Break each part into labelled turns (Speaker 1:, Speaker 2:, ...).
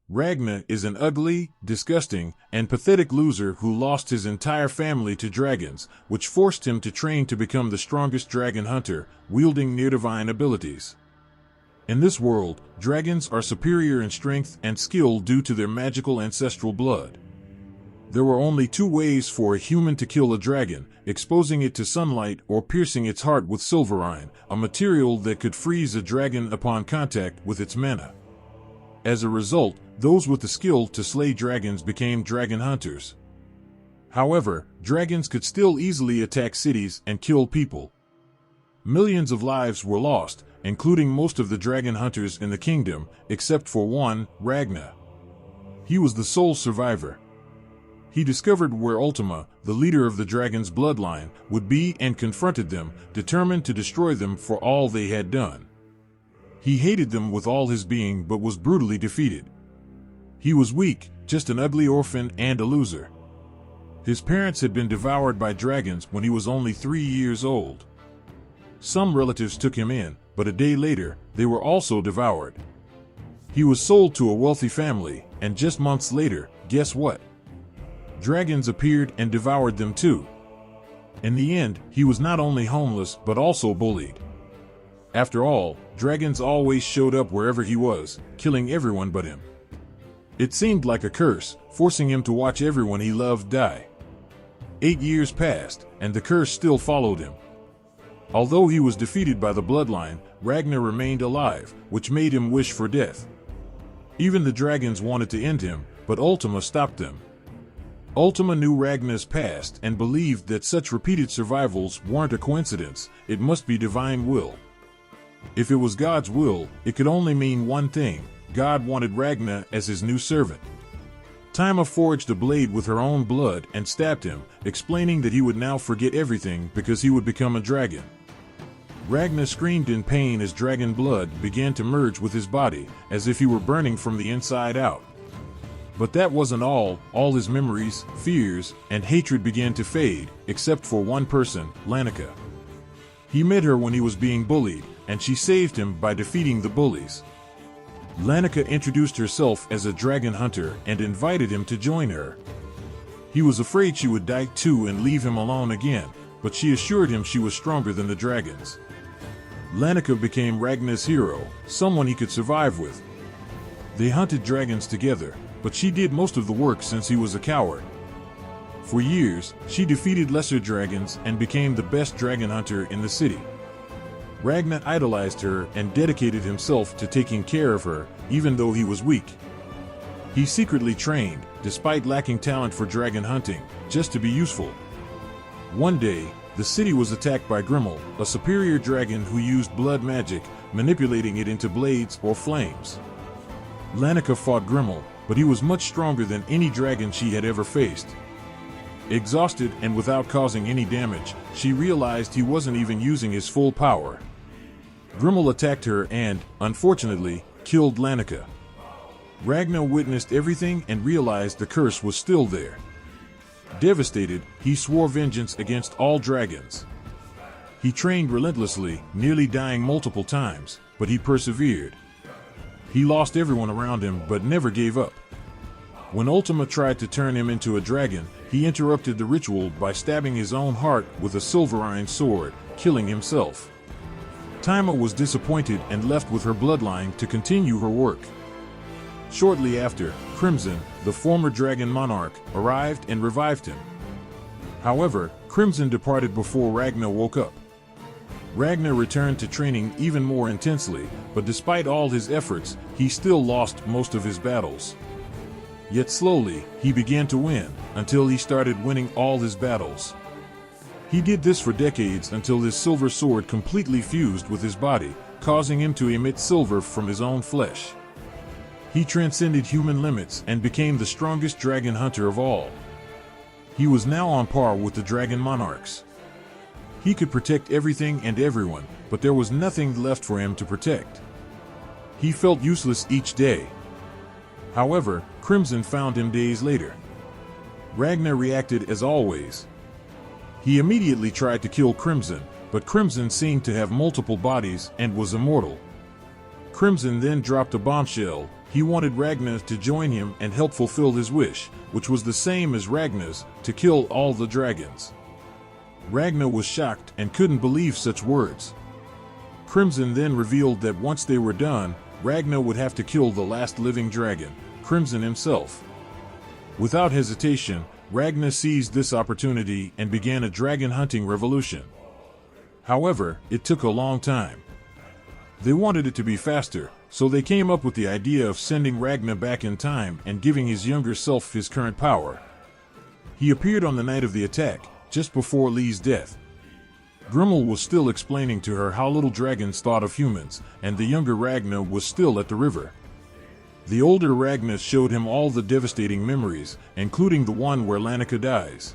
Speaker 1: Ragna is an ugly, disgusting, and pathetic loser who lost his entire family to dragons, which forced him to train to become the strongest dragon hunter, wielding near-divine abilities. In this world, dragons are superior in strength and skill due to their magical ancestral blood. There were only two ways for a human to kill a dragon: exposing it to sunlight or piercing its heart with silverine, a material that could freeze a dragon upon contact with its mana. As a result, those with the skill to slay dragons became dragon hunters. However, dragons could still easily attack cities and kill people. Millions of lives were lost, including most of the dragon hunters in the kingdom, except for one, Ragna. He was the sole survivor. He discovered where Ultima, the leader of the dragon's bloodline, would be and confronted them, determined to destroy them for all they had done. He hated them with all his being but was brutally defeated. He was weak, just an ugly orphan and a loser. His parents had been devoured by dragons when he was only 3 years old. Some relatives took him in, but a day later, they were also devoured. He was sold to a wealthy family, and just months later, guess what? Dragons appeared and devoured them too. In the end, he was not only homeless but also bullied. After all, dragons always showed up wherever he was, killing everyone but him. It seemed like a curse, forcing him to watch everyone he loved die. 8 years passed, and the curse still followed him. Although he was defeated by the bloodline, Ragna remained alive, which made him wish for death. Even the dragons wanted to end him, but Ultima stopped them. Ultima knew Ragna's past and believed that such repeated survivals weren't a coincidence, it must be divine will. If it was God's will, it could only mean one thing: God wanted Ragna as his new servant. Ultima forged a blade with her own blood and stabbed him, explaining that he would now forget everything because he would become a dragon. Ragna screamed in pain as dragon blood began to merge with his body, as if he were burning from the inside out. But that wasn't all his memories, fears, and hatred began to fade, except for one person, Leonica. He met her when he was being bullied, and she saved him by defeating the bullies. Leonica introduced herself as a dragon hunter and invited him to join her. He was afraid she would die too and leave him alone again, but she assured him she was stronger than the dragons. Leonica became Ragna's hero, someone he could survive with. They hunted dragons together, but she did most of the work since he was a coward. For years, she defeated lesser dragons and became the best dragon hunter in the city. Ragna idolized her and dedicated himself to taking care of her, even though he was weak. He secretly trained, despite lacking talent for dragon hunting, just to be useful. One day, the city was attacked by Grimmel, a superior dragon who used blood magic, manipulating it into blades or flames. Leonica fought Grimmel, but he was much stronger than any dragon she had ever faced. Exhausted and without causing any damage, she realized he wasn't even using his full power. Grimmel attacked her and, unfortunately, killed Leonica. Ragna witnessed everything and realized the curse was still there. Devastated, he swore vengeance against all dragons. He trained relentlessly, nearly dying multiple times, but he persevered. He lost everyone around him but never gave up. When Ultima tried to turn him into a dragon, he interrupted the ritual by stabbing his own heart with a silverine sword, killing himself. Ultima was disappointed and left with her bloodline to continue her work. Shortly after, Crimson, the former dragon monarch, arrived and revived him. However, Crimson departed before Ragna woke up. Ragna returned to training even more intensely, but despite all his efforts, he still lost most of his battles. Yet slowly, he began to win, until he started winning all his battles. He did this for decades until his silver sword completely fused with his body, causing him to emit silver from his own flesh. He transcended human limits and became the strongest dragon hunter of all. He was now on par with the dragon monarchs. He could protect everything and everyone, but there was nothing left for him to protect. He felt useless each day. However, Crimson found him days later. Ragna reacted as always. He immediately tried to kill Crimson, but Crimson seemed to have multiple bodies and was immortal. Crimson then dropped a bombshell: He wanted Ragna to join him and help fulfill his wish, which was the same as Ragna's, to kill all the dragons. Ragna was shocked and couldn't believe such words. Crimson then revealed that once they were done, Ragna would have to kill the last living dragon, Crimson himself. Without hesitation, Ragna seized this opportunity and began a dragon hunting revolution. However, it took a long time. They wanted it to be faster, so they came up with the idea of sending Ragna back in time and giving his younger self his current power. He appeared on the night of the attack, just before Lee's death. Grimmel was still explaining to her how little dragons thought of humans, and the younger Ragna was still at the river. The older Ragna showed him all the devastating memories, including the one where Leonica dies.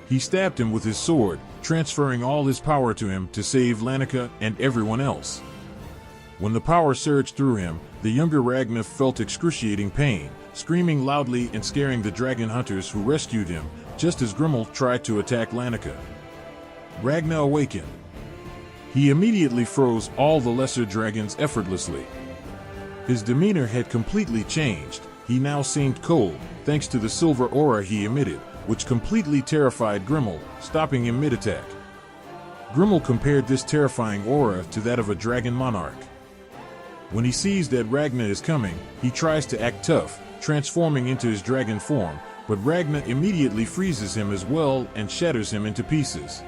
Speaker 1: He stabbed him with his sword, transferring all his power to him to save Leonica and everyone else. When the power surged through him, the younger Ragna felt excruciating pain, screaming loudly and scaring the dragon hunters who rescued him, just as Grimmel tried to attack Leonica. Ragna awakened. He immediately froze all the lesser dragons effortlessly. His demeanor had completely changed. He now seemed cold, thanks to the silver aura he emitted, which completely terrified Grimmel, stopping him mid-attack. Grimmel compared this terrifying aura to that of a dragon monarch. When he sees that Ragna is coming, he tries to act tough, transforming into his dragon form, but Ragna immediately freezes him as well and shatters him into pieces.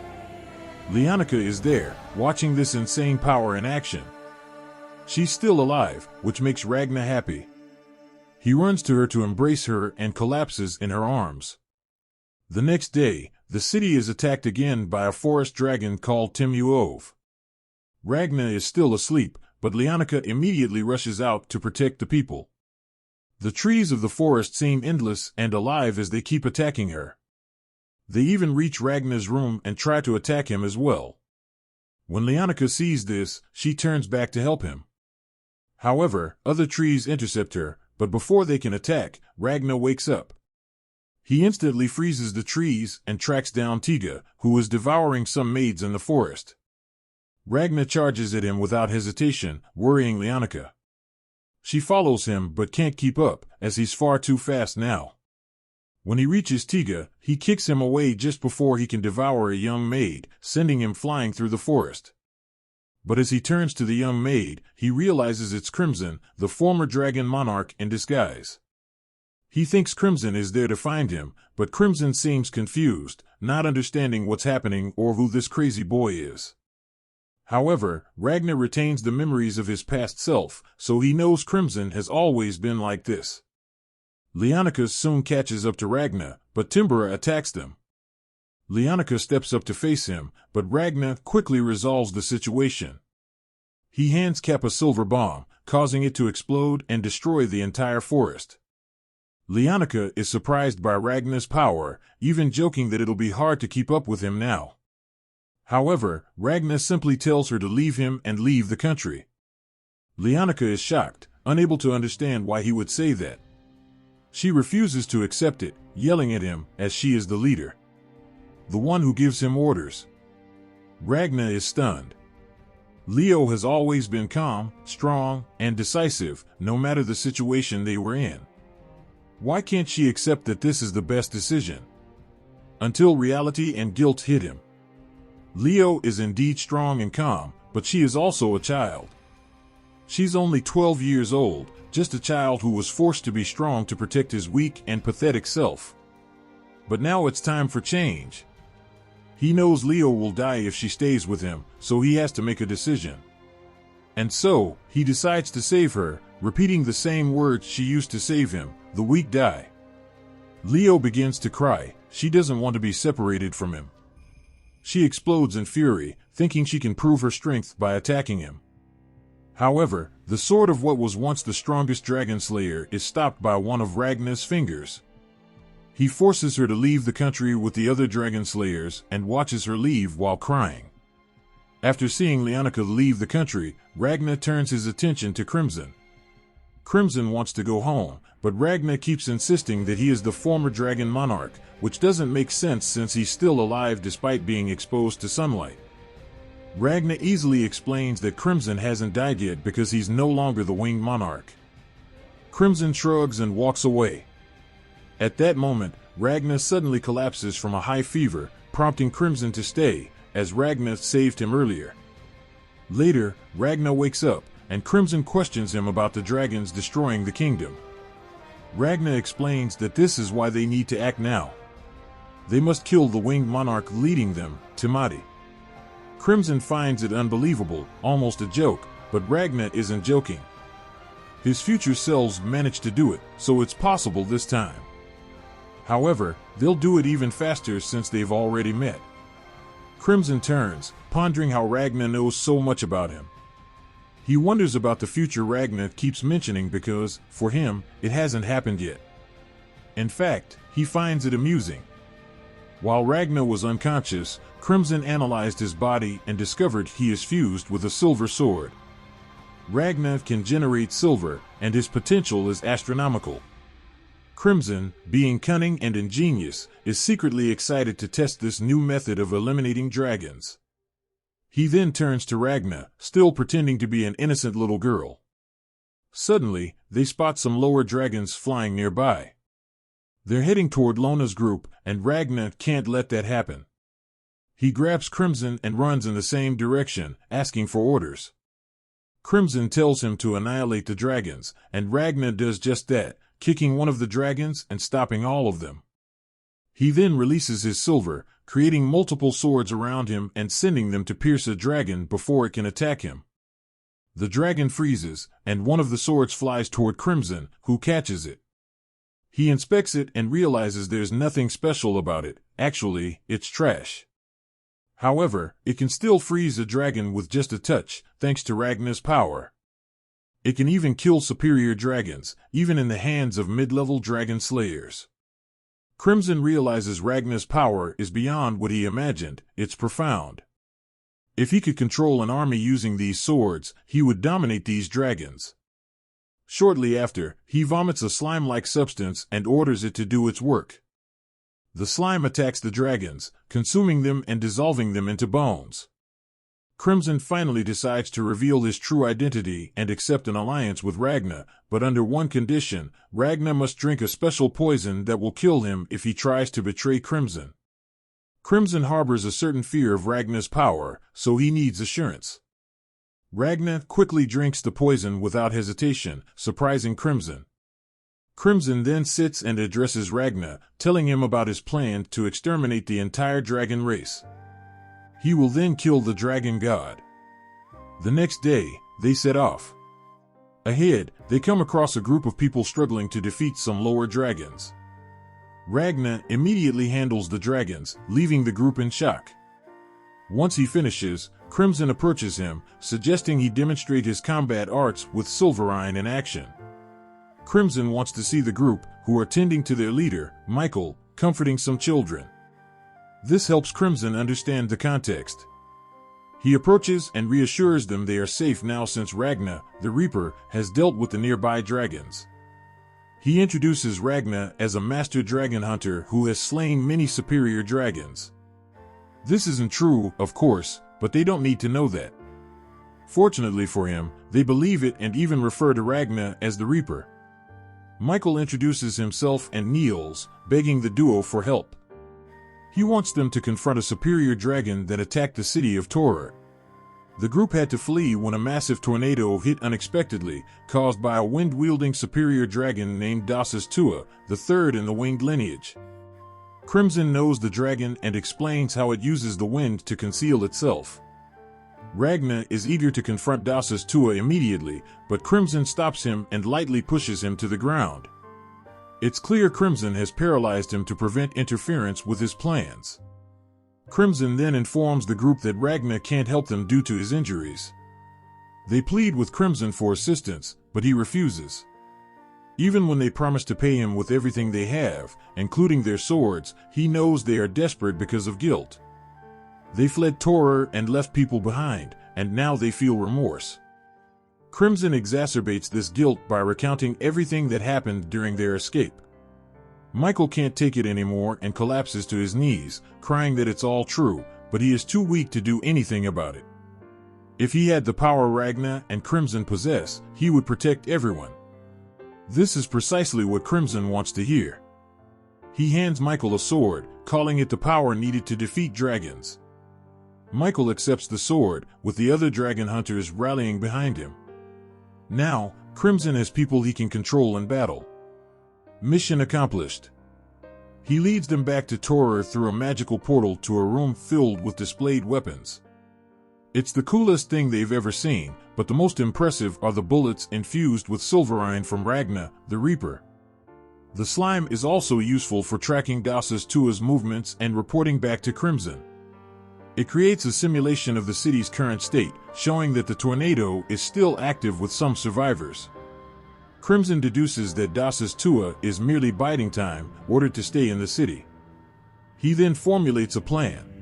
Speaker 1: Leonica is there, watching this insane power in action. She's still alive, which makes Ragna happy. He runs to her to embrace her and collapses in her arms. The next day, the city is attacked again by a forest dragon called Timuov. Ragna is still asleep, but Leonica immediately rushes out to protect the people. The trees of the forest seem endless and alive as they keep attacking her. They even reach Ragna's room and try to attack him as well. When Leonica sees this, she turns back to help him. However, other trees intercept her, but before they can attack, Ragna wakes up. He instantly freezes the trees and tracks down Tiga, who is devouring some maids in the forest. Ragna charges at him without hesitation, worrying Leonica. She follows him but can't keep up, as he's far too fast now. When he reaches Tiga, he kicks him away just before he can devour a young maid, sending him flying through the forest. But as he turns to the young maid, he realizes it's Crimson, the former dragon monarch in disguise. He thinks Crimson is there to find him, but Crimson seems confused, not understanding what's happening or who this crazy boy is. However, Ragna retains the memories of his past self, so he knows Crimson has always been like this. Leonica soon catches up to Ragna, but Timbra attacks them. Leonica steps up to face him, but Ragna quickly resolves the situation. He hands Cap a silver bomb, causing it to explode and destroy the entire forest. Leonica is surprised by Ragna's power, even joking that it'll be hard to keep up with him now. However, Ragna simply tells her to leave him and leave the country. Leonica is shocked, unable to understand why he would say that. She refuses to accept it, yelling at him, as she is the leader, the one who gives him orders. Ragna is stunned. Leo has always been calm, strong, and decisive, no matter the situation they were in. Why can't she accept that this is the best decision? Until reality and guilt hit him. Leo is indeed strong and calm, but she is also a child. She's only 12 years old, just a child who was forced to be strong to protect his weak and pathetic self. But now it's time for change. He knows Leo will die if she stays with him, so he has to make a decision. And so, he decides to save her, repeating the same words she used to save him, "The weak die." Leo begins to cry. She doesn't want to be separated from him. She explodes in fury, thinking she can prove her strength by attacking him. However, the sword of what was once the strongest dragon slayer is stopped by one of Ragna's fingers. He forces her to leave the country with the other dragon slayers and watches her leave while crying. After seeing Leonica leave the country, Ragna turns his attention to Crimson. Crimson wants to go home, but Ragna keeps insisting that he is the former dragon monarch, which doesn't make sense since he's still alive despite being exposed to sunlight. Ragna easily explains that Crimson hasn't died yet because he's no longer the winged monarch. Crimson shrugs and walks away. At that moment, Ragna suddenly collapses from a high fever, prompting Crimson to stay, as Ragna saved him earlier. Later, Ragna wakes up, and Crimson questions him about the dragons destroying the kingdom. Ragna explains that this is why they need to act now. They must kill the winged monarch leading them, Timati. Crimson finds it unbelievable, almost a joke, but Ragna isn't joking. His future selves managed to do it, so it's possible this time. However, they'll do it even faster since they've already met. Crimson turns, pondering how Ragna knows so much about him. He wonders about the future Ragna keeps mentioning because, for him, it hasn't happened yet. In fact, he finds it amusing. While Ragna was unconscious, Crimson analyzed his body and discovered he is fused with a silver sword. Ragna can generate silver, and his potential is astronomical. Crimson, being cunning and ingenious, is secretly excited to test this new method of eliminating dragons. He then turns to Ragna, still pretending to be an innocent little girl. Suddenly, they spot some lower dragons flying nearby. They're heading toward Lona's group, and Ragna can't let that happen. He grabs Crimson and runs in the same direction, asking for orders. Crimson tells him to annihilate the dragons, and Ragna does just that, kicking one of the dragons and stopping all of them. He then releases his silver, creating multiple swords around him and sending them to pierce a dragon before it can attack him. The dragon freezes, and one of the swords flies toward Crimson, who catches it. He inspects it and realizes there's nothing special about it. Actually, it's trash. However, it can still freeze a dragon with just a touch, thanks to Ragna's power. It can even kill superior dragons, even in the hands of mid-level dragon slayers. Crimson realizes Ragna's power is beyond what he imagined. It's profound. If he could control an army using these swords, he would dominate these dragons. Shortly after, he vomits a slime-like substance and orders it to do its work. The slime attacks the dragons, consuming them and dissolving them into bones. Crimson finally decides to reveal his true identity and accept an alliance with Ragna, but under one condition: Ragna must drink a special poison that will kill him if he tries to betray Crimson. Crimson harbors a certain fear of Ragna's power, so he needs assurance. Ragna quickly drinks the poison without hesitation, surprising Crimson. Crimson then sits and addresses Ragna, telling him about his plan to exterminate the entire dragon race. He will then kill the dragon god. The next day, they set off. Ahead, they come across a group of people struggling to defeat some lower dragons. Ragna immediately handles the dragons, leaving the group in shock. Once he finishes, Crimson approaches him, suggesting he demonstrate his combat arts with Silverine in action. Crimson wants to see the group, who are tending to their leader, Michael, comforting some children. This helps Crimson understand the context. He approaches and reassures them they are safe now since Ragna, the Reaper, has dealt with the nearby dragons. He introduces Ragna as a master dragon hunter who has slain many superior dragons. This isn't true, of course, but they don't need to know that. Fortunately for him, they believe it and even refer to Ragna as the Reaper. Michael introduces himself and kneels, begging the duo for help. He wants them to confront a superior dragon that attacked the city of Torur. The group had to flee when a massive tornado hit unexpectedly, caused by a wind-wielding superior dragon named Dasus Tua, the third in the winged lineage. Crimson knows the dragon and explains how it uses the wind to conceal itself. Ragna is eager to confront Dasus Tua immediately, but Crimson stops him and lightly pushes him to the ground. It's clear Crimson has paralyzed him to prevent interference with his plans. Crimson then informs the group that Ragna can't help them due to his injuries. They plead with Crimson for assistance, but he refuses. Even when they promise to pay him with everything they have, including their swords, he knows they are desperate because of guilt. They fled Torur and left people behind, and now they feel remorse. Crimson exacerbates this guilt by recounting everything that happened during their escape. Michael can't take it anymore and collapses to his knees, crying that it's all true, but he is too weak to do anything about it. If he had the power Ragna and Crimson possess, he would protect everyone. This is precisely what Crimson wants to hear. He hands Michael a sword, calling it the power needed to defeat dragons. Michael accepts the sword, with the other dragon hunters rallying behind him. Now, Crimson has people he can control in battle. Mission accomplished. He leads them back to Torer through a magical portal to a room filled with displayed weapons. It's the coolest thing they've ever seen, but the most impressive are the bullets infused with silverine from Ragna, the Reaper. The slime is also useful for tracking Das's Tua's movements and reporting back to Crimson. It creates a simulation of the city's current state, showing that the tornado is still active with some survivors. Crimson deduces that Das's Tua is merely biding time, ordered to stay in the city. He then formulates a plan.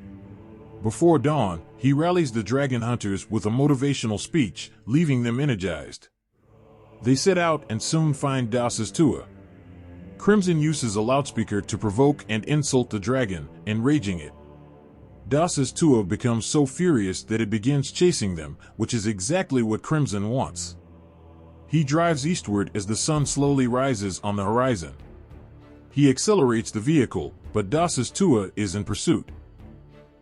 Speaker 1: Before dawn, he rallies the dragon hunters with a motivational speech, leaving them energized. They set out and soon find Das's Tua. Crimson uses a loudspeaker to provoke and insult the dragon, enraging it. Das's Tua becomes so furious that it begins chasing them, which is exactly what Crimson wants. He drives eastward as the sun slowly rises on the horizon. He accelerates the vehicle, but Das's Tua is in pursuit.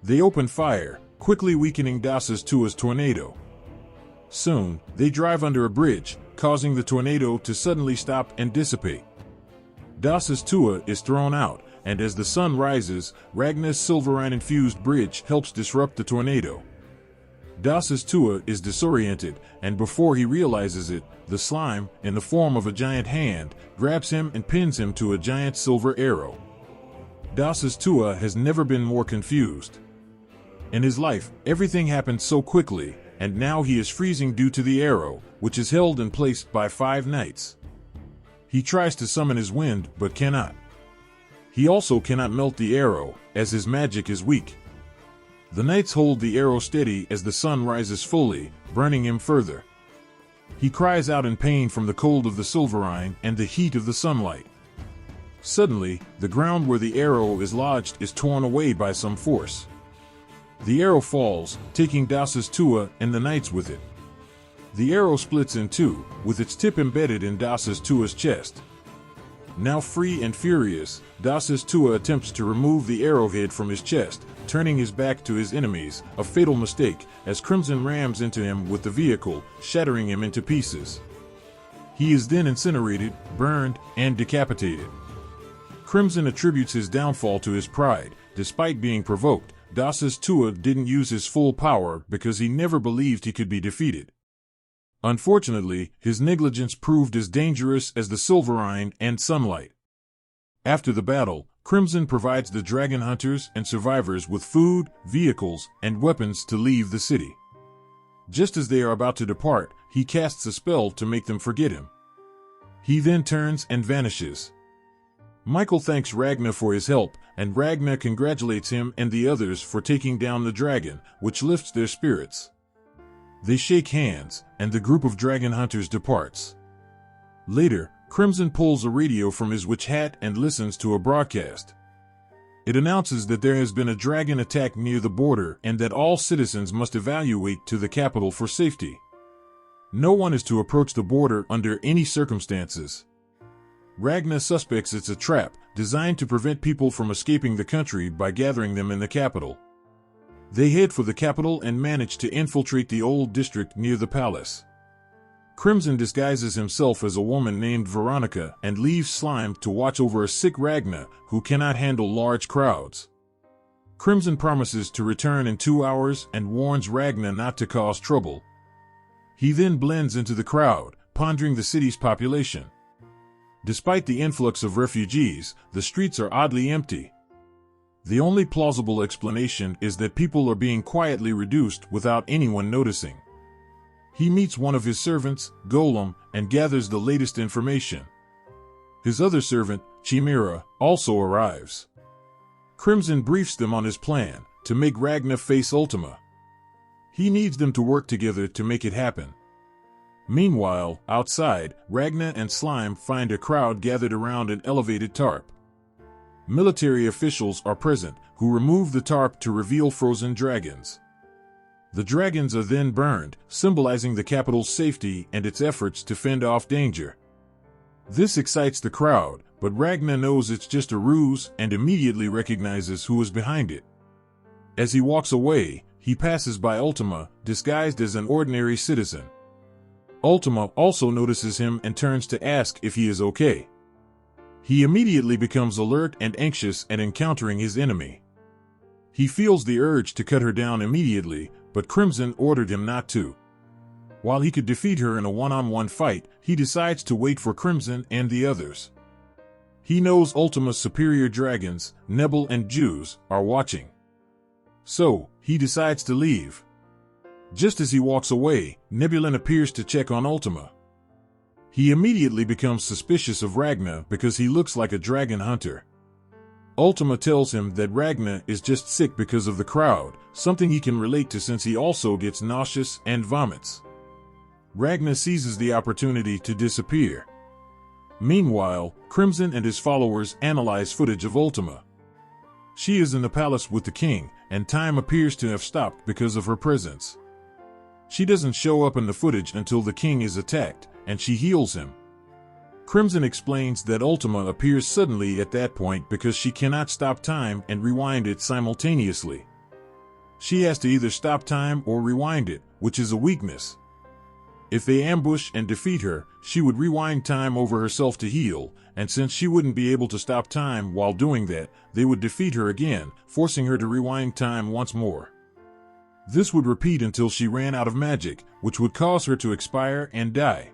Speaker 1: They open fire, quickly weakening Das's Tua's tornado. Soon, they drive under a bridge, causing the tornado to suddenly stop and dissipate. Das's Tua is thrown out, and as the sun rises, Ragna's silverine-infused bridge helps disrupt the tornado. Das's Tua is disoriented, and before he realizes it, the slime, in the form of a giant hand, grabs him and pins him to a giant silver arrow. Das's Tua has never been more confused. In his life, everything happened so quickly, and now he is freezing due to the arrow, which is held in place by 5 knights. He tries to summon his wind, but cannot. He also cannot melt the arrow, as his magic is weak. The knights hold the arrow steady as the sun rises fully, burning him further. He cries out in pain from the cold of the silverine and the heat of the sunlight. Suddenly, the ground where the arrow is lodged is torn away by some force. The arrow falls, taking Das's Tua and the knights with it. The arrow splits in two, with its tip embedded in Das's Tua's chest. Now free and furious, Das's Tua attempts to remove the arrowhead from his chest, turning his back to his enemies, a fatal mistake, as Crimson rams into him with the vehicle, shattering him into pieces. He is then incinerated, burned, and decapitated. Crimson attributes his downfall to his pride. Despite being provoked, Das's Tua didn't use his full power because he never believed he could be defeated. Unfortunately, his negligence proved as dangerous as the silverine and sunlight. After the battle, Crimson provides the dragon hunters and survivors with food, vehicles, and weapons to leave the city. Just as they are about to depart, he casts a spell to make them forget him. He then turns and vanishes. Michael thanks Ragna for his help, and Ragna congratulates him and the others for taking down the dragon, which lifts their spirits. They shake hands, and the group of dragon hunters departs. Later, Crimson pulls a radio from his witch hat and listens to a broadcast. It announces that there has been a dragon attack near the border and that all citizens must evacuate to the capital for safety. No one is to approach the border under any circumstances. Ragna suspects it's a trap, designed to prevent people from escaping the country by gathering them in the capital. They head for the capital and manage to infiltrate the old district near the palace. Crimson disguises himself as a woman named Veronica and leaves Slime to watch over a sick Ragna who cannot handle large crowds. Crimson promises to return in 2 hours and warns Ragna not to cause trouble. He then blends into the crowd, pondering the city's population. Despite the influx of refugees, the streets are oddly empty. The only plausible explanation is that people are being quietly reduced without anyone noticing. He meets one of his servants, Golem, and gathers the latest information. His other servant, Chimera, also arrives. Crimson briefs them on his plan, to make Ragna face Ultima. He needs them to work together to make it happen. Meanwhile, outside, Ragna and Slime find a crowd gathered around an elevated tarp. Military officials are present, who remove the tarp to reveal frozen dragons. The dragons are then burned, symbolizing the capital's safety and its efforts to fend off danger. This excites the crowd, but Ragna knows it's just a ruse and immediately recognizes who is behind it. As he walks away, he passes by Ultima, disguised as an ordinary citizen. Ultima also notices him and turns to ask if he is okay. He immediately becomes alert and anxious at encountering his enemy. He feels the urge to cut her down immediately, but Crimson ordered him not to. While he could defeat her in a one-on-one fight, he decides to wait for Crimson and the others. He knows Ultima's superior dragons, Nebel and Jews, are watching. So, he decides to leave. Just as he walks away, Nebulin appears to check on Ultima. He immediately becomes suspicious of Ragna because he looks like a dragon hunter. Ultima tells him that Ragna is just sick because of the crowd, something he can relate to since he also gets nauseous and vomits. Ragna seizes the opportunity to disappear. Meanwhile, Crimson and his followers analyze footage of Ultima. She is in the palace with the king, and time appears to have stopped because of her presence. She doesn't show up in the footage until the king is attacked, and she heals him. Crimson explains that Ultima appears suddenly at that point because she cannot stop time and rewind it simultaneously. She has to either stop time or rewind it, which is a weakness. If they ambush and defeat her, she would rewind time over herself to heal, and since she wouldn't be able to stop time while doing that, they would defeat her again, forcing her to rewind time once more. This would repeat until she ran out of magic, which would cause her to expire and die.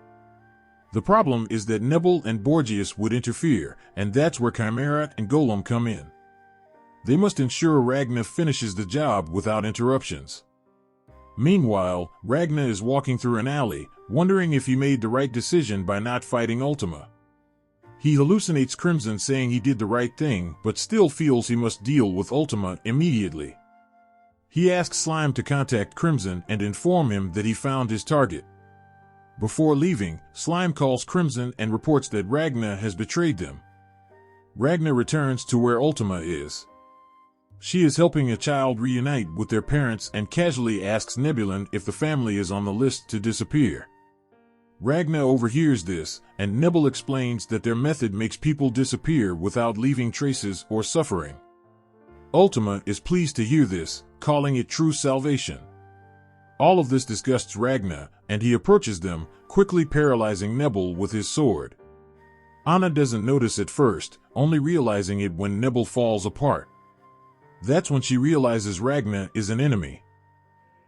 Speaker 1: The problem is that Nebel and Borgias would interfere, and that's where Chimera and Golem come in. They must ensure Ragna finishes the job without interruptions. Meanwhile, Ragna is walking through an alley, wondering if he made the right decision by not fighting Ultima. He hallucinates Crimson saying he did the right thing, but still feels he must deal with Ultima immediately. He asks Slime to contact Crimson and inform him that he found his target. Before leaving, Slime calls Crimson and reports that Ragna has betrayed them. Ragna returns to where Ultima is. She is helping a child reunite with their parents and casually asks Nebulin if the family is on the list to disappear. Ragna overhears this, and Nebel explains that their method makes people disappear without leaving traces or suffering. Ultima is pleased to hear this, calling it true salvation. All of this disgusts Ragna, and he approaches them, quickly paralyzing Nebel with his sword. Anna doesn't notice at first, only realizing it when Nebel falls apart. That's when she realizes Ragna is an enemy.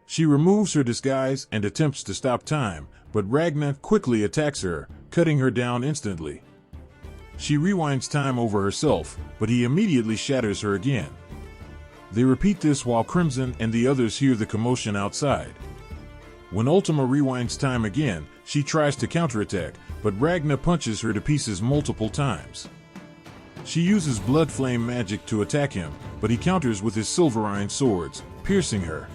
Speaker 1: She removes her disguise and attempts to stop time, but Ragna quickly attacks her, cutting her down instantly. She rewinds time over herself, but he immediately shatters her again. They repeat this while Crimson and the others hear the commotion outside. When Ultima rewinds time again, she tries to counterattack, but Ragna punches her to pieces multiple times. She uses blood flame magic to attack him, but he counters with his silverine swords, piercing her.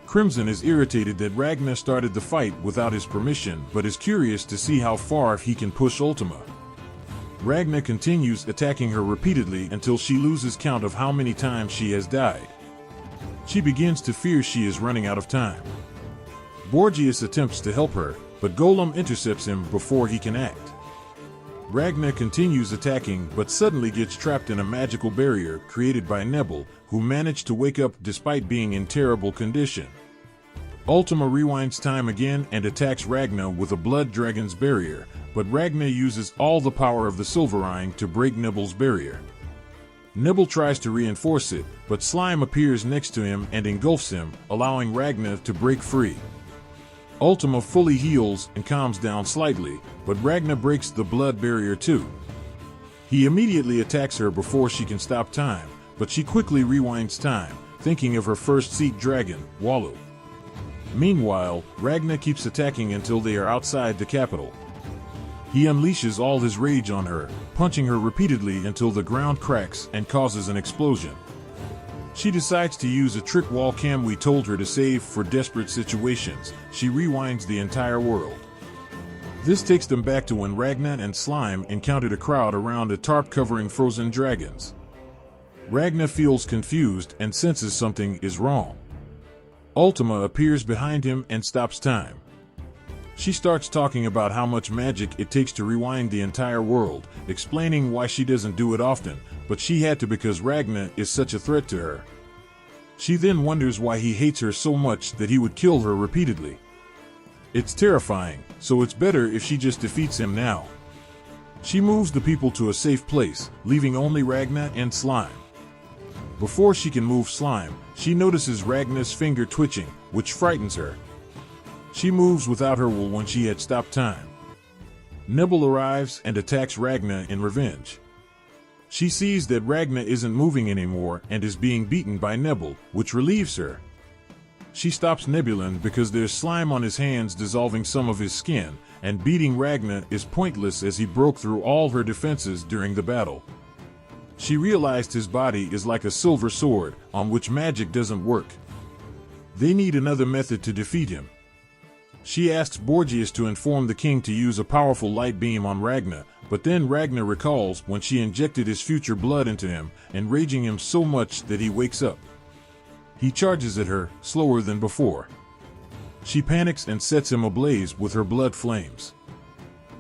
Speaker 1: Crimson is irritated that Ragna started the fight without his permission, but is curious to see how far he can push Ultima. Ragna continues attacking her repeatedly until she loses count of how many times she has died. She begins to fear she is running out of time. Borgias attempts to help her, but Golem intercepts him before he can act. Ragna continues attacking but suddenly gets trapped in a magical barrier created by Nebel, who managed to wake up despite being in terrible condition. Ultima rewinds time again and attacks Ragna with a blood dragon's barrier, but Ragna uses all the power of the Silverine to break Nebel's barrier. Nebel tries to reinforce it, but Slime appears next to him and engulfs him, allowing Ragna to break free. Ultima fully heals and calms down slightly, but Ragna breaks the blood barrier too. He immediately attacks her before she can stop time, but she quickly rewinds time, thinking of her first seat dragon, Wallow. Meanwhile, Ragna keeps attacking until they are outside the capital. He unleashes all his rage on her, punching her repeatedly until the ground cracks and causes an explosion. She decides to use a trick wall cam we told her to save for desperate situations. She rewinds the entire world. This takes them back to when Ragna and Slime encountered a crowd around a tarp covering frozen dragons. Ragna feels confused and senses something is wrong. Ultima appears behind him and stops time. She starts talking about how much magic it takes to rewind the entire world, explaining why she doesn't do it often, but she had to because Ragna is such a threat to her. She then wonders why he hates her so much that he would kill her repeatedly. It's terrifying, so it's better if she just defeats him now. She moves the people to a safe place, leaving only Ragna and Slime. Before she can move Slime, she notices Ragna's finger twitching, which frightens her. She moves without her wool when she had stopped time. Nibble arrives and attacks Ragna in revenge. She sees that Ragna isn't moving anymore and is being beaten by Nibble, which relieves her. She stops Nebulin because there's slime on his hands dissolving some of his skin, and beating Ragna is pointless as he broke through all her defenses during the battle. She realized his body is like a silver sword, on which magic doesn't work. They need another method to defeat him. She asks Borgias to inform the king to use a powerful light beam on Ragna, but then Ragna recalls when she injected his future blood into him, enraging him so much that he wakes up. He charges at her, slower than before. She panics and sets him ablaze with her blood flames.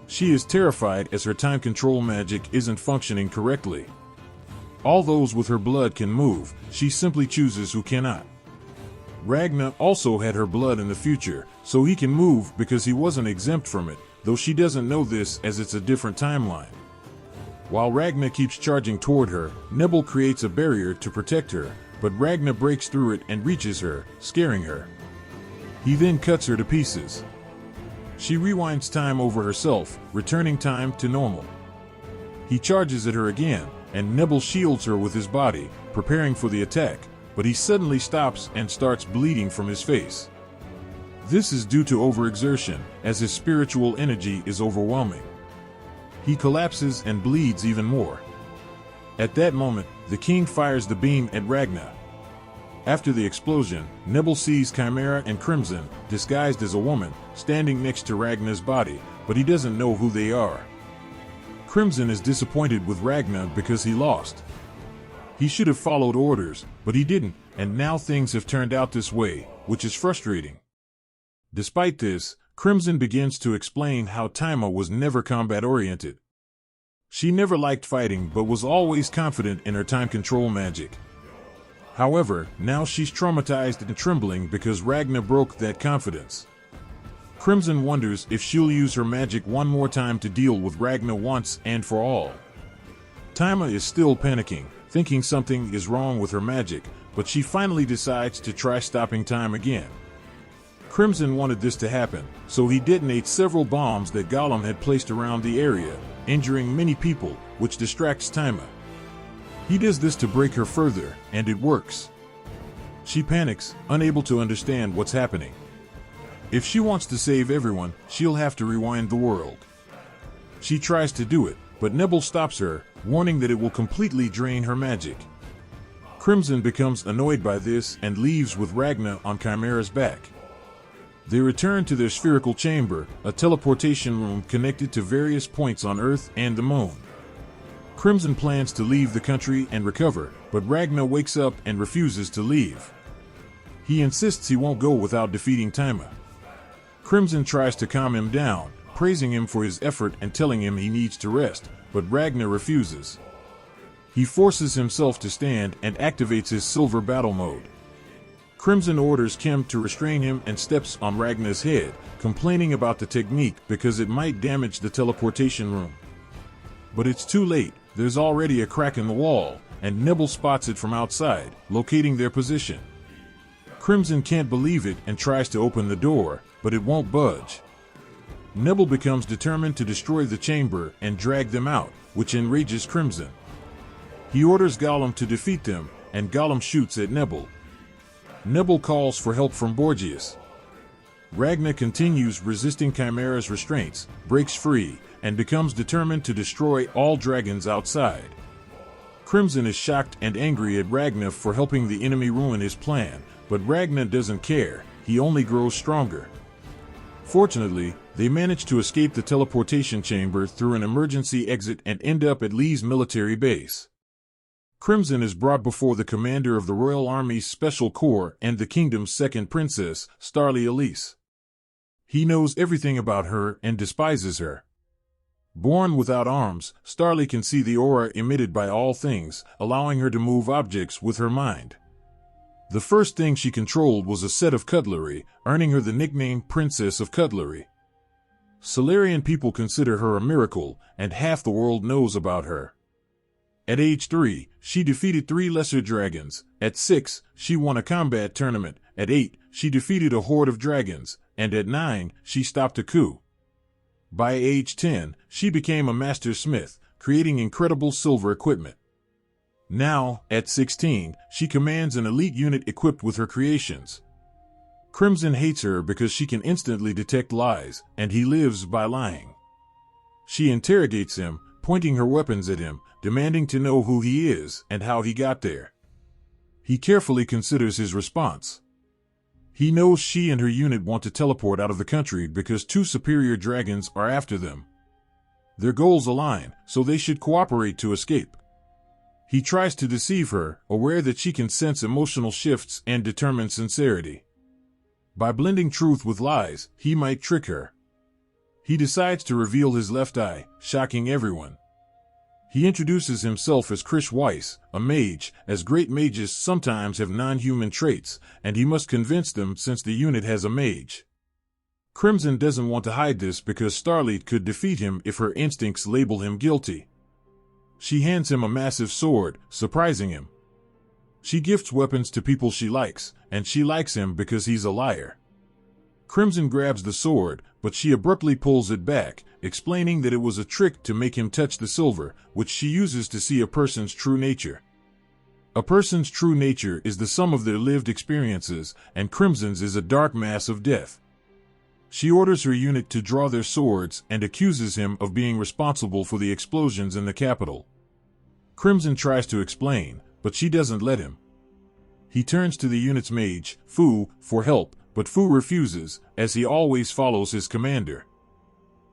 Speaker 1: She is terrified as her time control magic isn't functioning correctly. All those with her blood can move, she simply chooses who cannot. Ragna also had her blood in the future, so he can move because he wasn't exempt from it, though she doesn't know this as it's a different timeline. While Ragna keeps charging toward her, Nibble creates a barrier to protect her, but Ragna breaks through it and reaches her, scaring her. He then cuts her to pieces. She rewinds time over herself, returning time to normal. He charges at her again, and Nibble shields her with his body, preparing for the attack, but he suddenly stops and starts bleeding from his face. This is due to overexertion, as his spiritual energy is overwhelming. He collapses and bleeds even more. At that moment, the king fires the beam at Ragna. After the explosion, Nibble sees Chimera and Crimson, disguised as a woman, standing next to Ragna's body, but he doesn't know who they are. Crimson is disappointed with Ragna because he lost. He should have followed orders, but he didn't, and now things have turned out this way, which is frustrating. Despite this, Crimson begins to explain how Tima was never combat-oriented. She never liked fighting but was always confident in her time control magic. However, now she's traumatized and trembling because Ragna broke that confidence. Crimson wonders if she'll use her magic one more time to deal with Ragna once and for all. Tima is still panicking, thinking something is wrong with her magic, but she finally decides to try stopping time again. Crimson wanted this to happen, so he detonates several bombs that Gollum had placed around the area, injuring many people, which distracts Tima. He does this to break her further, and it works. She panics, unable to understand what's happening. If she wants to save everyone, she'll have to rewind the world. She tries to do it, but Nibble stops her, warning that it will completely drain her magic. Crimson becomes annoyed by this and leaves with Ragna on Chimera's back. They return to their spherical chamber, a teleportation room connected to various points on Earth and the Moon. Crimson plans to leave the country and recover, but Ragna wakes up and refuses to leave. He insists he won't go without defeating Tima. Crimson tries to calm him down, praising him for his effort and telling him he needs to rest, but Ragna refuses. He forces himself to stand and activates his silver battle mode. Crimson orders Kim to restrain him and steps on Ragna's head, complaining about the technique because it might damage the teleportation room. But it's too late, there's already a crack in the wall, and Nibble spots it from outside, locating their position. Crimson can't believe it and tries to open the door, but it won't budge. Nibble becomes determined to destroy the chamber and drag them out, which enrages Crimson. He orders Gollum to defeat them, and Gollum shoots at Nibble. Nibble calls for help from Borgias. Ragna continues resisting Chimera's restraints, breaks free, and becomes determined to destroy all dragons outside. Crimson is shocked and angry at Ragna for helping the enemy ruin his plan, but Ragna doesn't care, he only grows stronger. Fortunately, they manage to escape the teleportation chamber through an emergency exit and end up at Lee's military base. Crimson is brought before the commander of the Royal Army's Special Corps and the kingdom's second princess, Starly Elise. He knows everything about her and despises her. Born without arms, Starly can see the aura emitted by all things, allowing her to move objects with her mind. The first thing she controlled was a set of cutlery, earning her the nickname Princess of Cutlery. Solarian people consider her a miracle, and half the world knows about her. At age 3, she defeated 3 lesser dragons. At 6, she won a combat tournament. At 8, she defeated a horde of dragons, and at 9, she stopped a coup. By age 10, she became a master smith, creating incredible silver equipment. Now, at 16, she commands an elite unit equipped with her creations. Crimson hates her because she can instantly detect lies, and he lives by lying. She interrogates him, pointing her weapons at him, demanding to know who he is and how he got there. He carefully considers his response. He knows she and her unit want to teleport out of the country because 2 superior dragons are after them. Their goals align, so they should cooperate to escape. He tries to deceive her, aware that she can sense emotional shifts and determine sincerity. By blending truth with lies, he might trick her. He decides to reveal his left eye, shocking everyone. He introduces himself as Krish Weiss, a mage, as great mages sometimes have non-human traits, and he must convince them since the unit has a mage. Crimson doesn't want to hide this because Starly could defeat him if her instincts label him guilty. She hands him a massive sword, surprising him. She gifts weapons to people she likes, and she likes him because he's a liar. Crimson grabs the sword, but she abruptly pulls it back, explaining that it was a trick to make him touch the silver, which she uses to see a person's true nature. A person's true nature is the sum of their lived experiences, and Crimson's is a dark mass of death. She orders her unit to draw their swords and accuses him of being responsible for the explosions in the capital. Crimson tries to explain, but she doesn't let him. He turns to the unit's mage, Fu, for help, but Fu refuses, as he always follows his commander.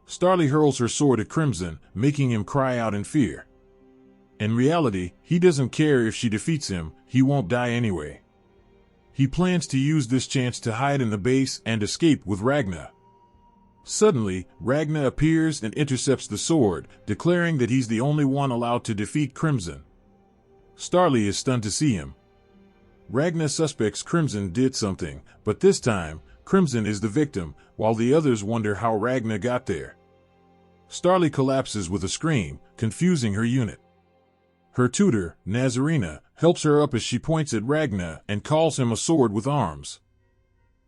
Speaker 1: Starly hurls her sword at Crimson, making him cry out in fear. In reality, he doesn't care if she defeats him, he won't die anyway. He plans to use this chance to hide in the base and escape with Ragna. Suddenly, Ragna appears and intercepts the sword, declaring that he's the only one allowed to defeat Crimson. Starly is stunned to see him. Ragna suspects Crimson did something, but this time, Crimson is the victim, while the others wonder how Ragna got there. Starly collapses with a scream, confusing her unit. Her tutor, Nazarena, helps her up as she points at Ragna and calls him a sword with arms.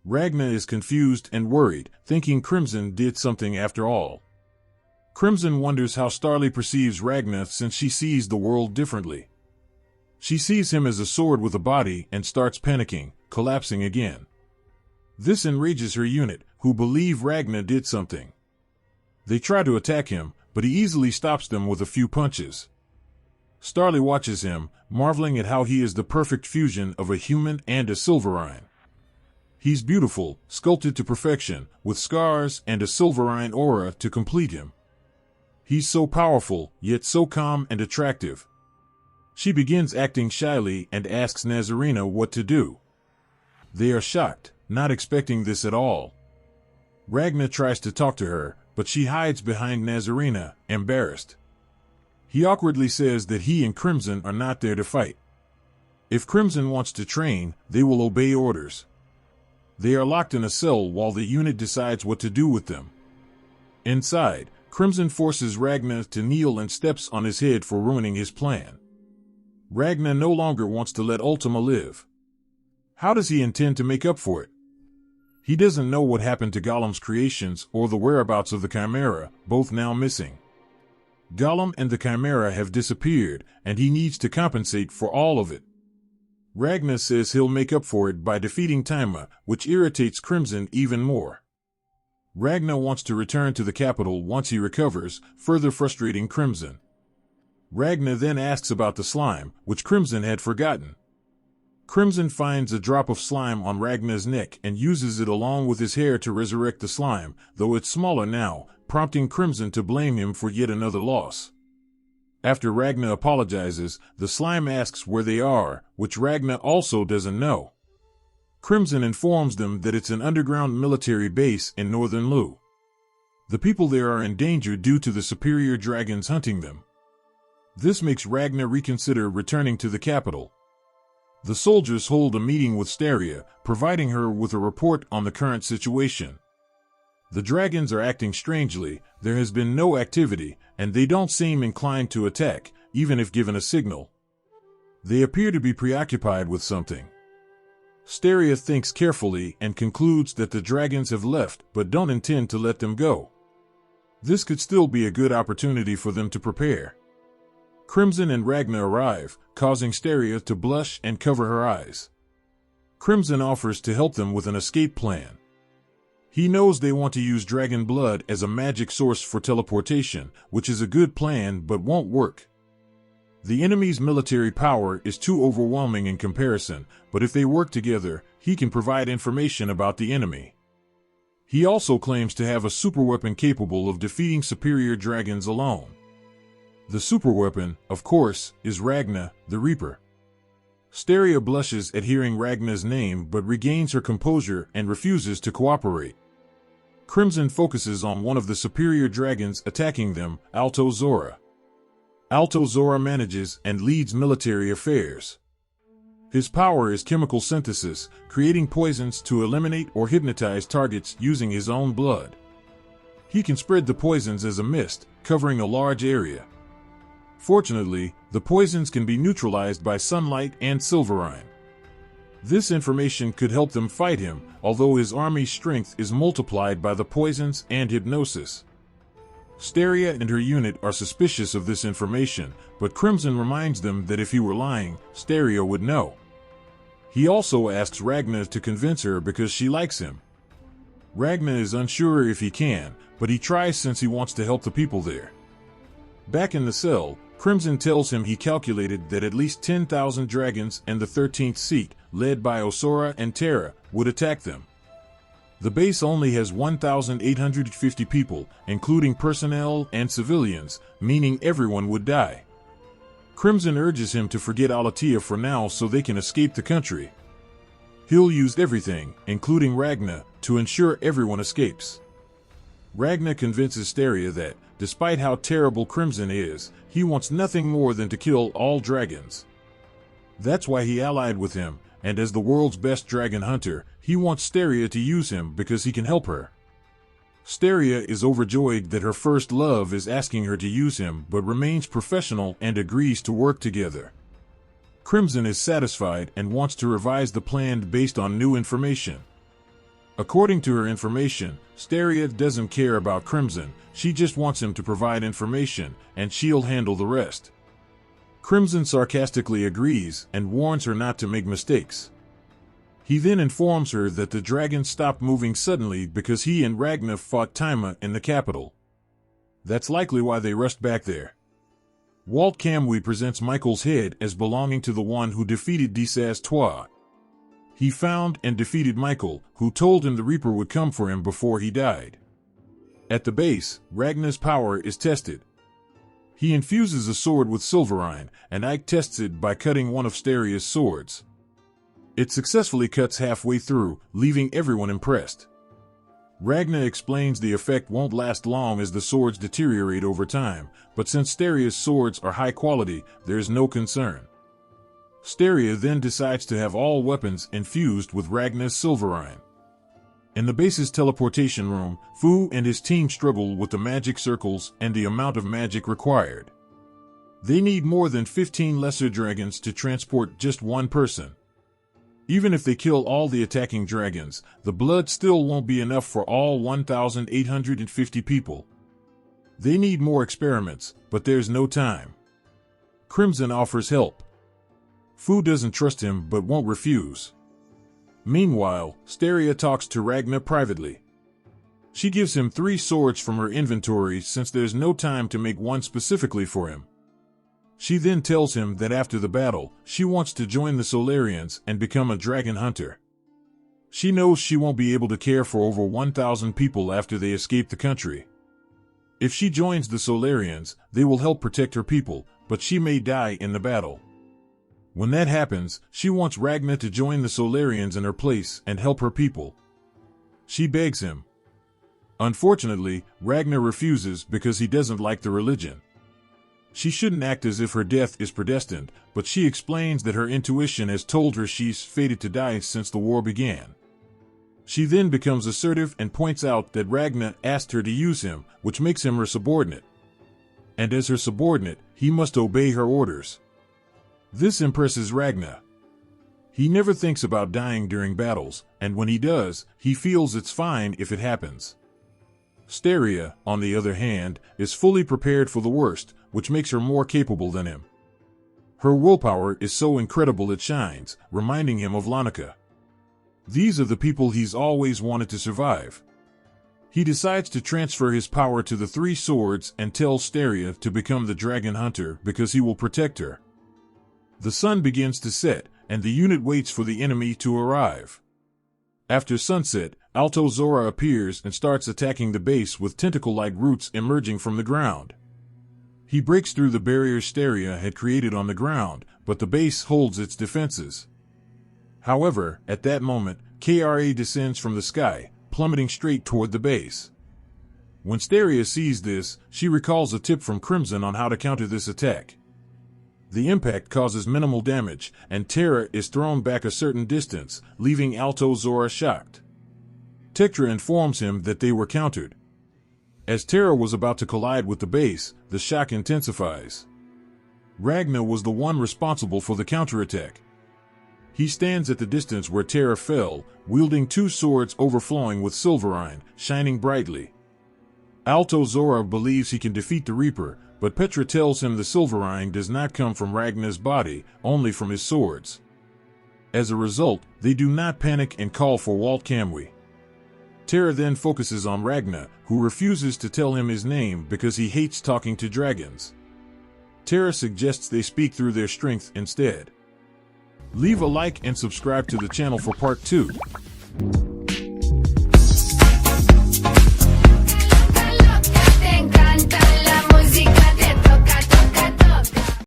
Speaker 1: Ragna is confused and worried, thinking Crimson did something after all. Crimson wonders how Starly perceives Ragna since she sees the world differently. She sees him as a sword with a body and starts panicking, collapsing again. This enrages her unit, who believe Ragna did something. They try to attack him, but he easily stops them with a few punches. Starly watches him, marveling at how he is the perfect fusion of a human and a Silverine. He's beautiful, sculpted to perfection, with scars and a Silverine aura to complete him. He's so powerful, yet so calm and attractive. She begins acting shyly and asks Nazarena what to do. They are shocked, not expecting this at all. Ragna tries to talk to her, but she hides behind Nazarena, embarrassed. He awkwardly says that he and Crimson are not there to fight. If Crimson wants to train, they will obey orders. They are locked in a cell while the unit decides what to do with them. Inside, Crimson forces Ragna to kneel and steps on his head for ruining his plan. Ragna no longer wants to let Ultima live. How does he intend to make up for it? He doesn't know what happened to Golem's creations or the whereabouts of the Chimera, both now missing. Golem and the Chimera have disappeared, and he needs to compensate for all of it. Ragna says he'll make up for it by defeating Tima, which irritates Crimson even more. Ragna wants to return to the capital once he recovers, further frustrating Crimson. Ragna then asks about the slime, which Crimson had forgotten. Crimson finds a drop of slime on Ragna's neck and uses it along with his hair to resurrect the slime, though it's smaller now, prompting Crimson to blame him for yet another loss. After Ragna apologizes, the slime asks where they are, which Ragna also doesn't know. Crimson informs them that it's an underground military base in northern Lu. The people there are in danger due to the superior dragons hunting them. This makes Ragna reconsider returning to the capital. The soldiers hold a meeting with Steria, providing her with a report on the current situation. The dragons are acting strangely, there has been no activity, and they don't seem inclined to attack, even if given a signal. They appear to be preoccupied with something. Steria thinks carefully and concludes that the dragons have left but don't intend to let them go. This could still be a good opportunity for them to prepare. Crimson and Ragna arrive, causing Steria to blush and cover her eyes. Crimson offers to help them with an escape plan. He knows they want to use dragon blood as a magic source for teleportation, which is a good plan but won't work. The enemy's military power is too overwhelming in comparison, but if they work together, he can provide information about the enemy. He also claims to have a superweapon capable of defeating superior dragons alone. The superweapon, of course, is Ragna, the Reaper. Steria blushes at hearing Ragna's name but regains her composure and refuses to cooperate. Crimson focuses on one of the superior dragons attacking them, Alto Zora. Alto Zora manages and leads military affairs. His power is chemical synthesis, creating poisons to eliminate or hypnotize targets using his own blood. He can spread the poisons as a mist, covering a large area. Fortunately, the poisons can be neutralized by sunlight and silverine. This information could help them fight him, although his army's strength is multiplied by the poisons and hypnosis. Steria and her unit are suspicious of this information, but Crimson reminds them that if he were lying, Steria would know. He also asks Ragna to convince her because she likes him. Ragna is unsure if he can, but he tries since he wants to help the people there. Back in the cell, Crimson tells him he calculated that at least 10,000 dragons and the 13th seat, led by Osora and Terra, would attack them. The base only has 1,850 people, including personnel and civilians, meaning everyone would die. Crimson urges him to forget Alatia for now so they can escape the country. He'll use everything, including Ragna, to ensure everyone escapes. Ragna convinces Steria that, despite how terrible Crimson is, he wants nothing more than to kill all dragons. That's why he allied with him, and as the world's best dragon hunter, he wants Steria to use him because he can help her. Steria is overjoyed that her first love is asking her to use him but remains professional and agrees to work together. Crimson is satisfied and wants to revise the plan based on new information. According to her information, Steria doesn't care about Crimson, she just wants him to provide information, and she'll handle the rest. Crimson sarcastically agrees and warns her not to make mistakes. He then informs her that the dragons stopped moving suddenly because he and Ragna fought Tima in the capital. That's likely why they rushed back there. Walt Kamui presents Michael's head as belonging to the one who defeated Desaz-Toi. He found and defeated Michael, who told him the Reaper would come for him before he died. At the base, Ragna's power is tested. He infuses a sword with silverine, and Ike tests it by cutting one of Steria's swords. It successfully cuts halfway through, leaving everyone impressed. Ragna explains the effect won't last long as the swords deteriorate over time, but since Steria's swords are high quality, there's no concern. Steria then decides to have all weapons infused with Ragna's silverine. In the base's teleportation room, Fu and his team struggle with the magic circles and the amount of magic required. They need more than 15 lesser dragons to transport just one person. Even if they kill all the attacking dragons, the blood still won't be enough for all 1,850 people. They need more experiments, but there's no time. Crimson offers help. Fu doesn't trust him but won't refuse. Meanwhile, Steria talks to Ragna privately. She gives him 3 swords from her inventory since there's no time to make one specifically for him. She then tells him that after the battle, she wants to join the Solarians and become a dragon hunter. She knows she won't be able to care for over 1,000 people after they escape the country. If she joins the Solarians, they will help protect her people, but she may die in the battle. When that happens, she wants Ragna to join the Solarians in her place and help her people. She begs him. Unfortunately, Ragna refuses because he doesn't like the religion. She shouldn't act as if her death is predestined, but she explains that her intuition has told her she's fated to die since the war began. She then becomes assertive and points out that Ragna asked her to use him, which makes him her subordinate. And as her subordinate, he must obey her orders. This impresses Ragna. He never thinks about dying during battles, and when he does, he feels it's fine if it happens. Steria, on the other hand, is fully prepared for the worst, which makes her more capable than him. Her willpower is so incredible it shines, reminding him of Leonica. These are the people he's always wanted to survive. He decides to transfer his power to the three swords and tells Steria to become the dragon hunter because he will protect her. The sun begins to set, and the unit waits for the enemy to arrive. After sunset, Alto Zora appears and starts attacking the base with tentacle-like roots emerging from the ground. He breaks through the barriers Steria had created on the ground, but the base holds its defenses. However, at that moment, Kra descends from the sky, plummeting straight toward the base. When Steria sees this, she recalls a tip from Crimson on how to counter this attack. The impact causes minimal damage, and Terra is thrown back a certain distance, leaving Alto Zora shocked. Tectra informs him that they were countered. As Terra was about to collide with the base, the shock intensifies. Ragna was the one responsible for the counterattack. He stands at the distance where Terra fell, wielding two swords overflowing with silverine, shining brightly. Alto Zora believes he can defeat the Reaper, but Petra tells him the silverine does not come from Ragna's body, only from his swords. As a result, they do not panic and call for Walt Kamui. Terra then focuses on Ragna, who refuses to tell him his name because he hates talking to dragons. Terra suggests they speak through their strength instead. Leave a like and subscribe to the channel for part 2.